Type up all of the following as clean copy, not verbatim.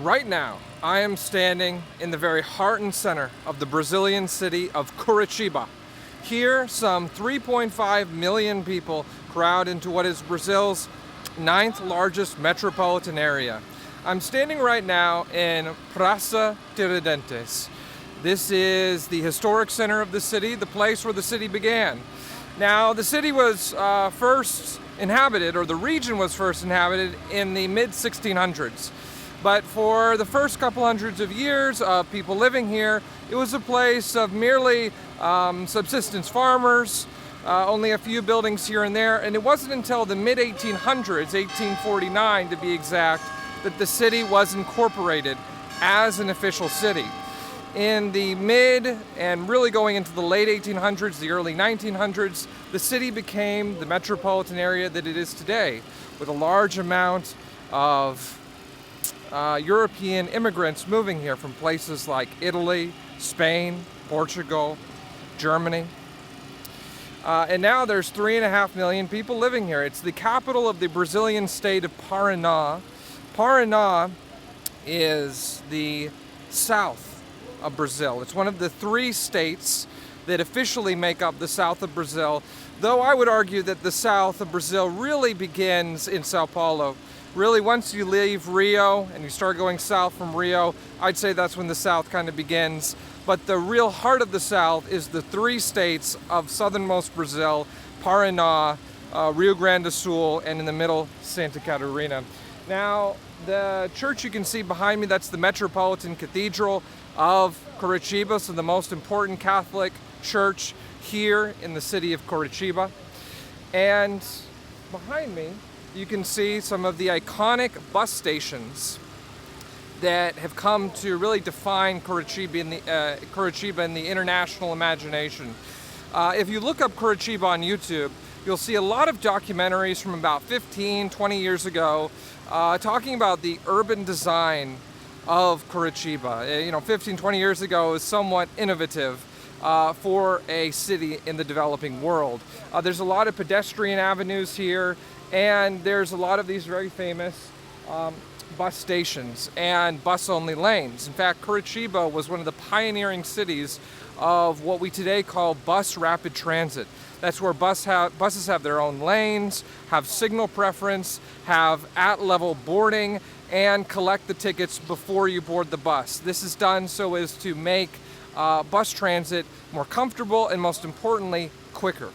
Right now, I am standing in the very heart and center of the Brazilian city of Curitiba. Here, some 3.5 million people crowd into what is Brazil's 9th largest metropolitan area. I'm standing right now in Praça Tiradentes. This is the historic center of the city, the place where the city began. Now, the city was first inhabited, or the region was first inhabited in the mid-1600s. But for the first couple hundreds of years of people living here, it was a place of merely subsistence farmers, only a few buildings here and there, and it wasn't until the mid-1800s, 1849 to be exact, that the city was incorporated as an official city. In the mid and really going into the late 1800s, the early 1900s, the city became the metropolitan area that it is today, with a large amount of European immigrants moving here from places like Italy, Spain, Portugal, Germany. And now there's 3.5 million people living here. It's the capital of the Brazilian state of Paraná. Paraná is the south of Brazil. It's one of the 3 states that officially make up the south of Brazil, though I would argue that the south of Brazil really begins in Sao Paulo. Really, once you leave Rio and you start going south from Rio, I'd say that's when the south kind of begins. But the real heart of the south is the 3 states of southernmost Brazil: Paraná, Rio Grande do Sul, and in the middle, Santa Catarina. Now, the church you can see behind me, that's the Metropolitan Cathedral of Curitiba, so the most important Catholic church here in the city of Curitiba. And behind me, you can see some of the iconic bus stations that have come to really define Curitiba in the international imagination. If you look up Curitiba on YouTube, you'll see a lot of documentaries from about 15, 20 years ago talking about the urban design of Curitiba. 15, 20 years ago is somewhat innovative for a city in the developing world. There's a lot of pedestrian avenues here, and there's a lot of these very famous bus stations and bus-only lanes. In fact, Curitiba was one of the pioneering cities of what we today call bus rapid transit. That's where buses have their own lanes, have signal preference, have at-level boarding, and collect the tickets before you board the bus. This is done so as to make bus transit more comfortable and, most importantly, quicker.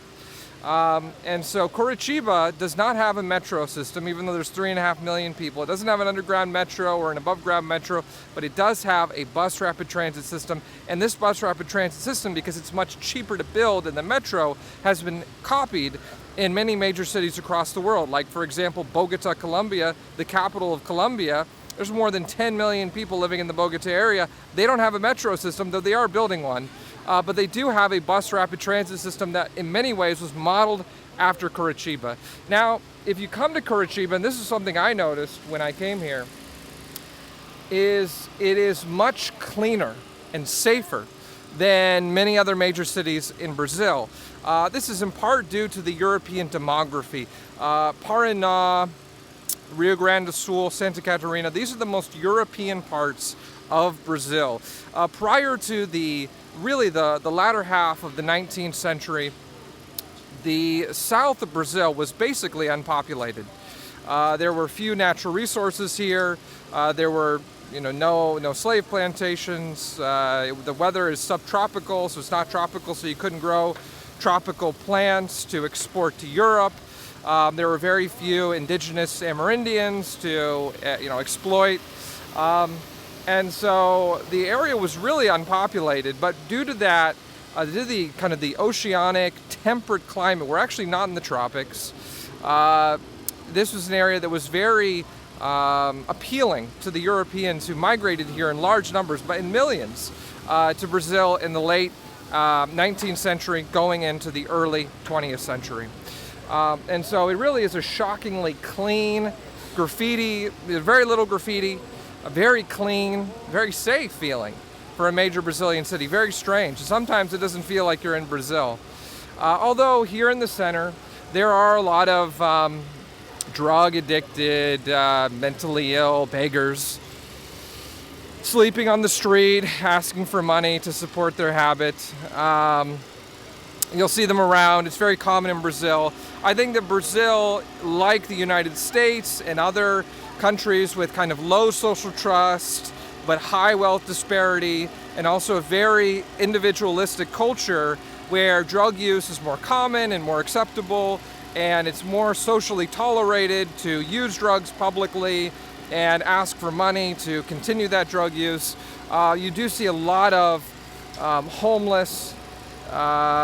And so Curitiba does not have a metro system, even though there's 3.5 million people. It doesn't have an underground metro or an above-ground metro, but it does have a bus rapid transit system. And this bus rapid transit system, because it's much cheaper to build than the metro, has been copied in many major cities across the world. Like, for example, Bogota, Colombia, the capital of Colombia. There's more than 10 million people living in the Bogota area. They don't have a metro system, though they are building one. But they do have a bus rapid transit system that in many ways was modeled after Curitiba. Now, if you come to Curitiba, and this is something I noticed when I came here, it is much cleaner and safer than many other major cities in Brazil. This is in part due to the European demography. Paraná, Rio Grande do Sul, Santa Catarina, these are the most European parts of Brazil. Prior to the latter half of the 19th century, the south of Brazil was basically unpopulated. There were few natural resources here. There were no slave plantations. The weather is subtropical, so it's not tropical, so you couldn't grow tropical plants to export to Europe. There were very few indigenous Amerindians to exploit. And so the area was really unpopulated, but due to that, due to the kind of the oceanic temperate climate, we're actually not in the tropics. This was an area that was very appealing to the Europeans who migrated here in large numbers, but in millions, to Brazil in the late 19th century going into the early 20th century. And so it really is a shockingly clean graffiti, very little graffiti, a very clean, very safe feeling for a major Brazilian city. Very strange. Sometimes it doesn't feel like you're in Brazil. Although here in the center, there are a lot of drug addicted, mentally ill beggars sleeping on the street, asking for money to support their habit. You'll see them around. It's very common in Brazil. I think that Brazil, like the United States and other countries with kind of low social trust, but high wealth disparity, and also a very individualistic culture where drug use is more common and more acceptable, and it's more socially tolerated to use drugs publicly and ask for money to continue that drug use. You do see a lot of homeless,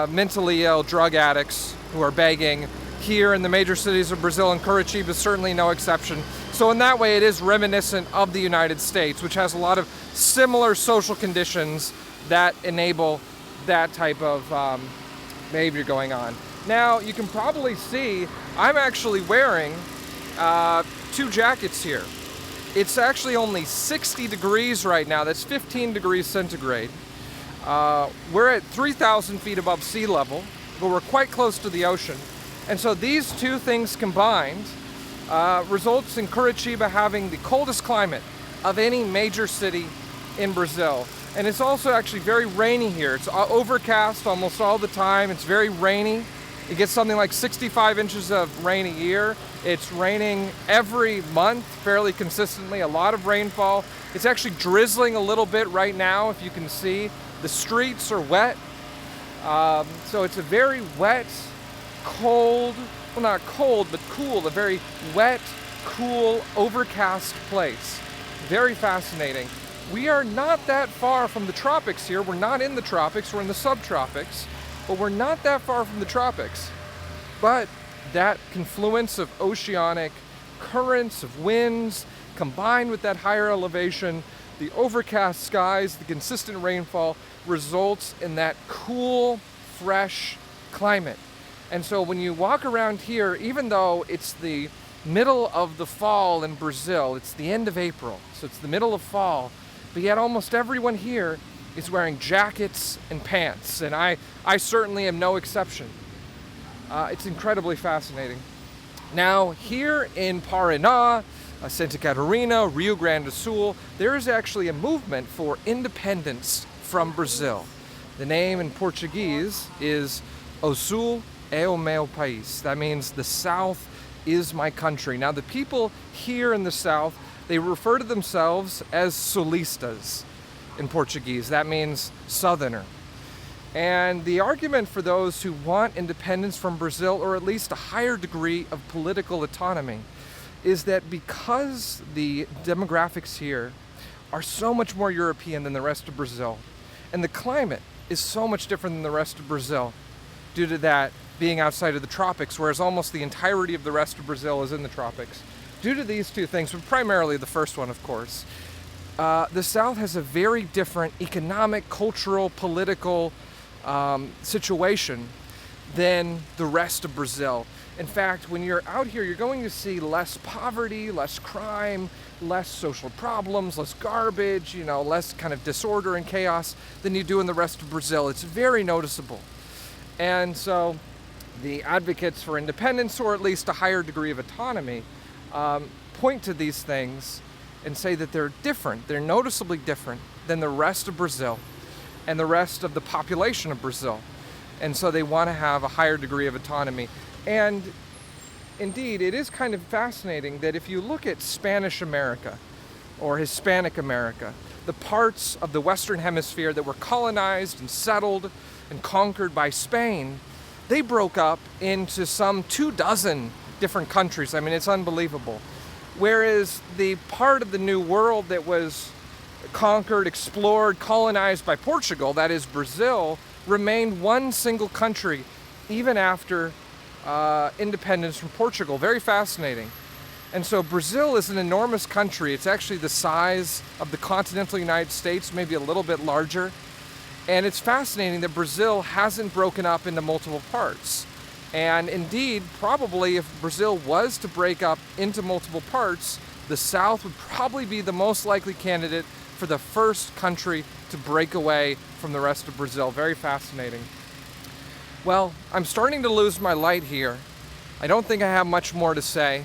mentally ill drug addicts who are begging here in the major cities of Brazil, and Curitiba is certainly no exception. So in that way, it is reminiscent of the United States, which has a lot of similar social conditions that enable that type of behavior going on. Now, you can probably see I'm actually wearing 2 jackets here. It's actually only 60 degrees right now. That's 15 degrees centigrade. We're at 3,000 feet above sea level, but we're quite close to the ocean. And so these two things combined results in Curitiba having the coldest climate of any major city in Brazil. And it's also actually very rainy here. It's overcast almost all the time. It's very rainy. It gets something like 65 inches of rain a year. It's raining every month fairly consistently, a lot of rainfall. It's actually drizzling a little bit right now, if you can see. The streets are wet. So it's a very wet, cold, well, not cold, but cool, a very wet, cool, overcast place. Very fascinating. We are not that far from the tropics here. We're not in the tropics, we're in the subtropics, but we're not that far from the tropics. But that confluence of oceanic currents, of winds, combined with that higher elevation, the overcast skies, the consistent rainfall, results in that cool, fresh climate. And so when you walk around here, even though it's the middle of the fall in Brazil, it's the end of April, so it's the middle of fall, but yet almost everyone here is wearing jackets and pants, and I certainly am no exception. It's incredibly fascinating. Now, here in Paraná, Santa Catarina, Rio Grande do Sul, there is actually a movement for independence from Brazil. The name in Portuguese is O Sul é o meu país. That means the South is my country. Now, the people here in the South, they refer to themselves as sulistas in Portuguese. That means southerner. And the argument for those who want independence from Brazil, or at least a higher degree of political autonomy, is that because the demographics here are so much more European than the rest of Brazil, and the climate is so much different than the rest of Brazil, due to that being outside of the tropics, whereas almost the entirety of the rest of Brazil is in the tropics. Due to these two things, but primarily the first one, of course, the South has a very different economic, cultural, political situation than the rest of Brazil. In fact, when you're out here, you're going to see less poverty, less crime, less social problems, less garbage, less kind of disorder and chaos than you do in the rest of Brazil. It's very noticeable. And so the advocates for independence, or at least a higher degree of autonomy, point to these things and say that they're different. They're noticeably different than the rest of Brazil and the rest of the population of Brazil. And so they want to have a higher degree of autonomy. And indeed, it is kind of fascinating that if you look at Spanish America or Hispanic America, the parts of the Western Hemisphere that were colonized and settled and conquered by Spain, they broke up into some 24 different countries. I mean, it's unbelievable. Whereas the part of the New World that was conquered, explored, colonized by Portugal, that is Brazil, remained one single country even after independence from Portugal. Very fascinating. And so Brazil is an enormous country. It's actually the size of the continental United States, maybe a little bit larger. And it's fascinating that Brazil hasn't broken up into multiple parts. And indeed, probably if Brazil was to break up into multiple parts, the South would probably be the most likely candidate for the first country to break away from the rest of Brazil. Very fascinating. Well, I'm starting to lose my light here. I don't think I have much more to say,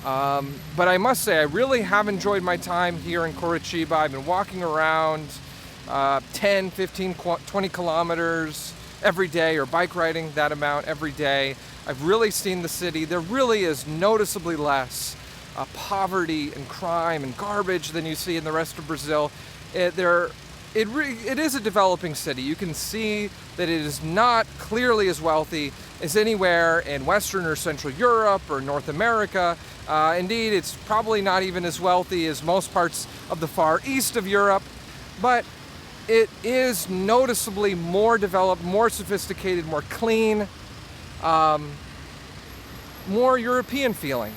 But I must say, I really have enjoyed my time here in Curitiba. I've been walking around 10, 15, 20 kilometers every day, or bike riding that amount every day. I've really seen the city. There really is noticeably less poverty and crime and garbage than you see in the rest of Brazil. It is a developing city. You can see that it is not clearly as wealthy as anywhere in Western or Central Europe or North America. Indeed, it's probably not even as wealthy as most parts of the far east of Europe, but it is noticeably more developed, more sophisticated, more clean, more European feeling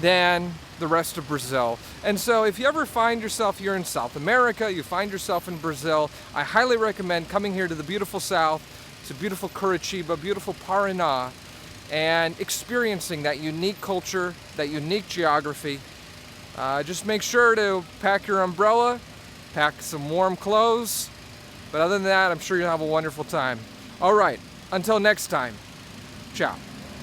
than the rest of Brazil. And so if you ever find yourself here in South America, you find yourself in Brazil, I highly recommend coming here to the beautiful South, to beautiful Curitiba, beautiful Paraná, and experiencing that unique culture, that unique geography. Just make sure to pack your umbrella, pack some warm clothes, but other than that, I'm sure you'll have a wonderful time. All right, until next time, ciao.